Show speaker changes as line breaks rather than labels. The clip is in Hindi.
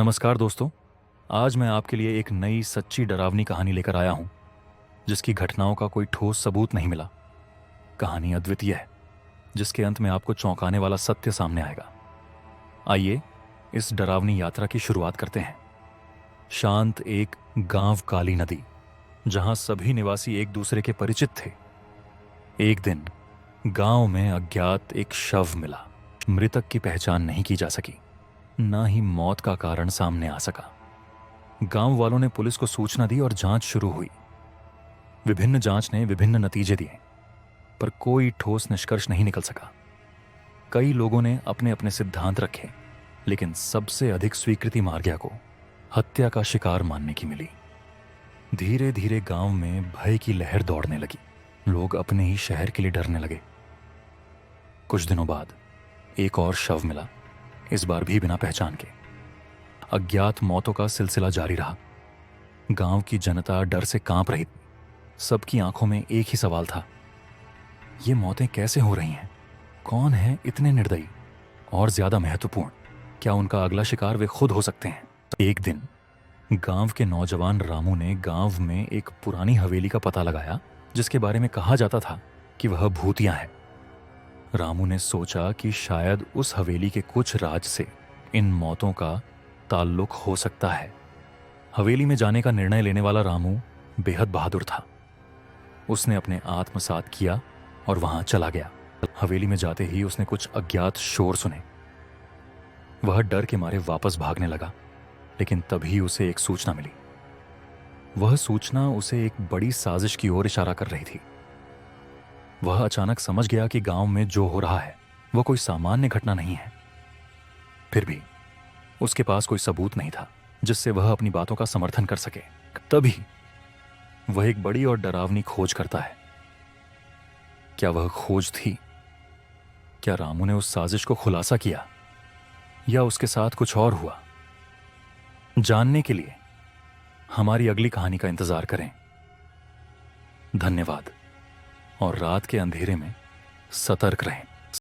नमस्कार दोस्तों। आज मैं आपके लिए एक नई सच्ची डरावनी कहानी लेकर आया हूं, जिसकी घटनाओं का कोई ठोस सबूत नहीं मिला। कहानी अद्वितीय है, जिसके अंत में आपको चौंकाने वाला सत्य सामने आएगा। आइए इस डरावनी यात्रा की शुरुआत करते हैं। शांत एक गांव, काली नदी, जहां सभी निवासी एक दूसरे के परिचित थे। एक दिन गांव में अज्ञात एक शव मिला। मृतक की पहचान नहीं की जा सकी, ना ही मौत का कारण सामने आ सका। गांव वालों ने पुलिस को सूचना दी और जांच शुरू हुई। विभिन्न जांच ने विभिन्न नतीजे दिए, पर कोई ठोस निष्कर्ष नहीं निकल सका। कई लोगों ने अपने अपने सिद्धांत रखे, लेकिन सबसे अधिक स्वीकृति मार्ग्या को हत्या का शिकार मानने की मिली। धीरे धीरे गांव में भय की लहर दौड़ने लगी। लोग अपने ही शहर के लिए डरने लगे। कुछ दिनों बाद एक और शव मिला, इस बार भी बिना पहचान के। अज्ञात मौतों का सिलसिला जारी रहा। गांव की जनता डर से कांप रही थी। सबकी आंखों में एक ही सवाल था, ये मौतें कैसे हो रही हैं? कौन है इतने निर्दयी? और ज्यादा महत्वपूर्ण, क्या उनका अगला शिकार वे खुद हो सकते हैं? एक दिन गांव के नौजवान रामू ने गांव में एक पुरानी हवेली का पता लगाया, जिसके बारे में कहा जाता था कि वह भूतिया है। रामू ने सोचा कि शायद उस हवेली के कुछ राज से इन मौतों का ताल्लुक हो सकता है। हवेली में जाने का निर्णय लेने वाला रामू बेहद बहादुर था। उसने अपने आत्मसात किया और वहां चला गया। हवेली में जाते ही उसने कुछ अज्ञात शोर सुने। वह डर के मारे वापस भागने लगा, लेकिन तभी उसे एक सूचना मिली। वह सूचना उसे एक बड़ी साजिश की ओर इशारा कर रही थी। वह अचानक समझ गया कि गांव में जो हो रहा है वह कोई सामान्य घटना नहीं है। फिर भी उसके पास कोई सबूत नहीं था जिससे वह अपनी बातों का समर्थन कर सके। तभी वह एक बड़ी और डरावनी खोज करता है। क्या वह खोज थी? क्या रामू ने उस साजिश को खुलासा किया, या उसके साथ कुछ और हुआ? जानने के लिए हमारी अगली कहानी का इंतजार करें। धन्यवाद। और रात के अंधेरे में सतर्क रहें।